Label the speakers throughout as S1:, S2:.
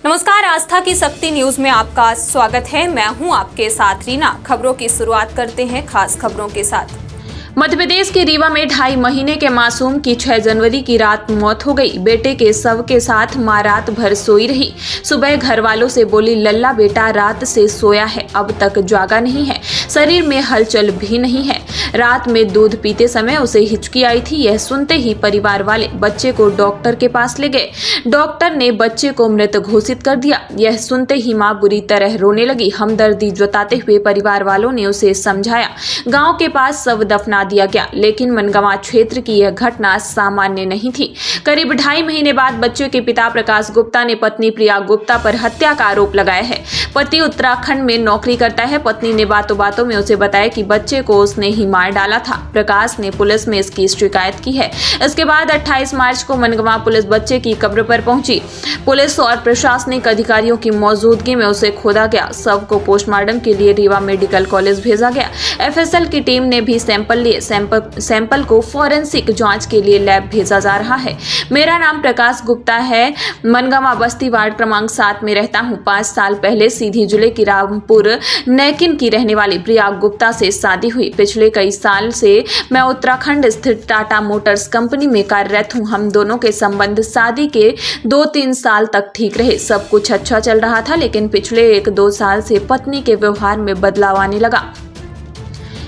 S1: नमस्कार, आस्था की शक्ति न्यूज में आपका स्वागत है। मैं हूं आपके साथ रीना। खबरों की शुरुआत करते हैं खास खबरों के साथ। मध्य प्रदेश के रीवा में 2.5 महीने के मासूम की 6 जनवरी की रात मौत हो गई। बेटे के शव के साथ मां रात भर सोई रही। सुबह घर वालों से बोली, लल्ला बेटा रात से सोया है, अब तक जागा नहीं है, शरीर में हलचल भी नहीं है। रात में दूध पीते समय उसे हिचकी आई थी। यह सुनते ही परिवार वाले बच्चे को डॉक्टर के पास ले गए। डॉक्टर ने बच्चे को मृत घोषित कर दिया। यह सुनते ही मां बुरी तरह रोने लगी। हमदर्दी जताते हुए परिवार वालों ने उसे समझाया। गांव के पास शव दफना दिया गया, लेकिन मनगवा क्षेत्र की यह घटना सामान्य नहीं थी। करीब 2.5 महीने बाद बच्चे के पिता प्रकाश गुप्ता ने पत्नी प्रिया गुप्ता पर हत्या का आरोप लगाया है। पति उत्तराखंड में नौकरी करता है। पत्नी ने बातों बातों में उसे बताया कि बच्चे को उसने ही मार डाला था। प्रकाश ने पुलिस में इसकी शिकायत की है। इसके बाद 28 मार्च को मनगवा पुलिस बच्चे की कब्र पर पहुंची। पुलिस और प्रशासनिक अधिकारियों की मौजूदगी में उसे खोदा गया। शव को पोस्टमार्टम के लिए रीवा मेडिकल कॉलेज भेजा गया। एफएसएल की टीम ने भी सैंपल लिए। सैंपल को फॉरेंसिक जांच के लिए लैब भेजा जा रहा है। मेरा नाम प्रकाश गुप्ता है। मनगवा बस्ती वार्ड क्रमांक 7 में रहता हूँ। 5 साल पहले सीधी जिले की रामपुर नैकिन की रहने वाली प्रिया गुप्ता से शादी हुई। पिछले कई साल से मैं उत्तराखंड स्थित टाटा मोटर्स कंपनी में कार्यरत हूँ। हम दोनों के संबंध शादी के 2-3 साल तक ठीक रहे। सब कुछ अच्छा चल रहा था, लेकिन पिछले 1-2 साल से पत्नी के व्यवहार में बदलाव आने लगा।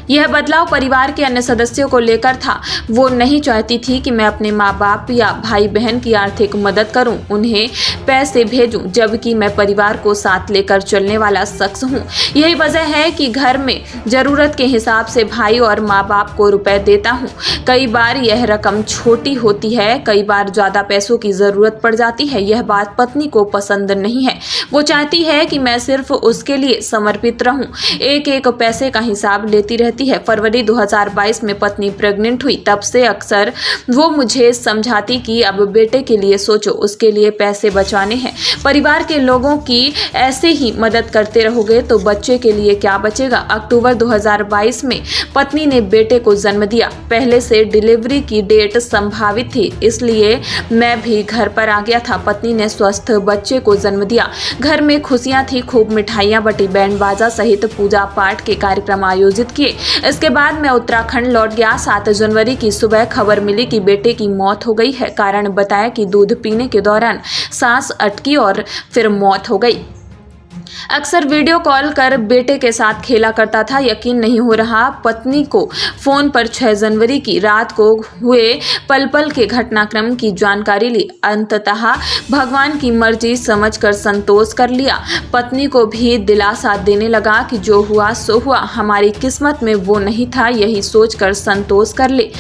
S1: यह बदलाव परिवार के अन्य सदस्यों को लेकर था। वो नहीं चाहती थी कि मैं अपने माँ बाप या भाई बहन की आर्थिक मदद करूं, उन्हें पैसे भेजूं, जबकि मैं परिवार को साथ लेकर चलने वाला शख्स हूं। यही वजह है कि घर में जरूरत के हिसाब से भाई और माँ बाप को रुपए देता हूं। कई बार यह रकम छोटी होती है, कई बार ज्यादा पैसों की जरूरत पड़ जाती है। यह बात पत्नी को पसंद नहीं है। वो चाहती है कि मैं सिर्फ उसके लिए समर्पित रहूं, एक पैसे का हिसाब लेती रहती है। फरवरी 2022 में पत्नी प्रेग्नेंट हुई। तब से अक्सर वो मुझे समझाती कि अब बेटे के लिए सोचो, उसके लिए पैसे बचाने हैं। परिवार के लोगों की ऐसे ही मदद करते रहोगे तो बच्चे के लिए क्या बचेगा। अक्टूबर 2022 में पत्नी ने बेटे को जन्म दिया। पहले से डिलीवरी की डेट संभावित थी, इसलिए मैं भी घर पर आ गया था। पत्नी ने स्वस्थ बच्चे को जन्म दिया। घर में खुशियां थी, खूब मिठाइयां बटी, बैंड बाजा सहित पूजा पाठ के कार्यक्रम आयोजित किए। इसके बाद मैं उत्तराखंड लौट गया। 7 जनवरी की सुबह खबर मिली कि बेटे की मौत हो गई है। कारण बताया कि दूध पीने के दौरान सांस अटकी और फिर मौत हो गई। अक्सर वीडियो कॉल कर बेटे के साथ खेला करता था। यकीन नहीं हो रहा। पत्नी को फोन पर 6 जनवरी की रात को हुए पल पल के घटनाक्रम की जानकारी ली। अंततः भगवान की मर्जी समझकर संतोष कर लिया। पत्नी को भी दिलासा देने लगा कि जो हुआ सो हुआ, हमारी किस्मत में वो नहीं था, यही सोचकर संतोष कर ले।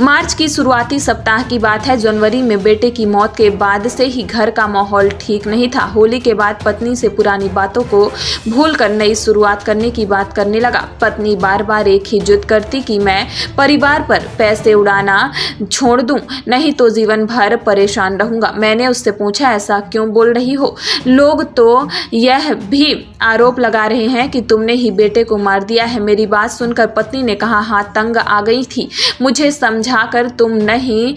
S1: मार्च की शुरुआती सप्ताह की बात है। जनवरी में बेटे की मौत के बाद से ही घर का माहौल ठीक नहीं था। होली के बाद पत्नी से पुरानी बातों को भूलकर नई शुरुआत करने की बात करने लगा। पत्नी बार बार एक ही जिद करती कि मैं परिवार पर पैसे उड़ाना छोड़ दूं, नहीं तो जीवन भर परेशान रहूंगा। मैंने उससे पूछा, ऐसा क्यों बोल रही हो? लोग तो यह भी आरोप लगा रहे हैं कि तुमने ही बेटे को मार दिया है। मेरी बात सुनकर पत्नी ने कहा, हाँ, तंग आ गई थी, मुझे समझाकर तुम नहीं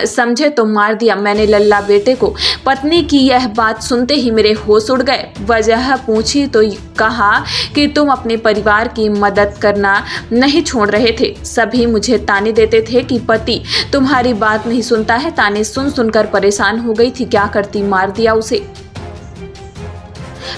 S1: समझे तो मार दिया मैंने लल्ला बेटे को। पत्नी की यह बात सुनते ही मेरे होश उड़ गए। वजह पूछी तो कहा कि तुम अपने परिवार की मदद करना नहीं छोड़ रहे थे। सभी मुझे ताने देते थे कि पति तुम्हारी बात नहीं सुनता है। ताने सुन सुनकर परेशान हो गई थी। क्या करती, मार दिया उसे।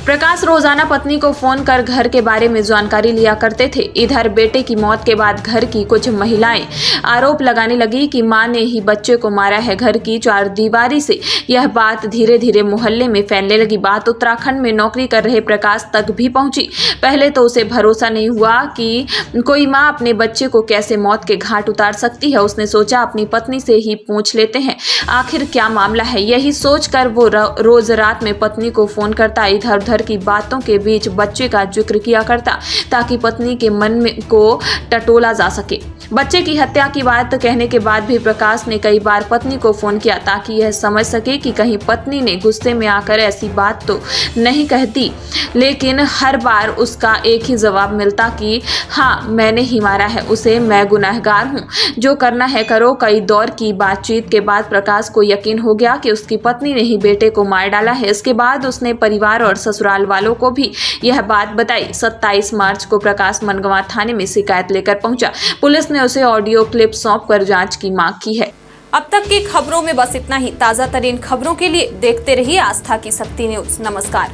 S1: प्रकाश रोजाना पत्नी को फोन कर घर के बारे में जानकारी लिया करते थे। इधर बेटे की मौत के बाद घर की कुछ महिलाएं आरोप लगाने लगी कि मां ने ही बच्चे को मारा है। घर की 4 दीवारी से यह बात धीरे धीरे मोहल्ले में फैलने लगी। बात उत्तराखंड में नौकरी कर रहे प्रकाश तक भी पहुंची। पहले तो उसे भरोसा नहीं हुआ कि कोई मां अपने बच्चे को कैसे मौत के घाट उतार सकती है। उसने सोचा, अपनी पत्नी से ही पूछ लेते हैं आखिर क्या मामला है। यही सोचकर वो रोज रात में पत्नी को फोन करता, इधर उधर भर की बातों के बीच बच्चे का जिक्र किया करता ताकि पत्नी के मन में को टटोला जा सके। बच्चे की हत्या की बात कहने के बाद भी प्रकाश ने कई बार पत्नी को फोन किया ताकि यह समझ सके कि कहीं पत्नी ने गुस्से में आकर ऐसी बात तो नहीं कहती, लेकिन हर बार उसका एक ही जवाब मिलता कि हाँ मैंने ही मारा है उसे, मैं गुनहगार हूँ, जो करना है करो। कई दौर की बातचीत के बाद प्रकाश को यकीन हो गया कि उसकी पत्नी ने ही बेटे को मार डाला है। इसके बाद उसने परिवार और ससुराल वालों को भी यह बात बताई। 27 मार्च को प्रकाश मनगवा थाने में शिकायत लेकर पहुंचा। पुलिस ने उसे ऑडियो क्लिप सौंपकर जांच की मांग की है। अब तक की खबरों में बस इतना ही। ताजा तरीन खबरों के लिए देखते रहिए आस्था की शक्ति न्यूज। नमस्कार।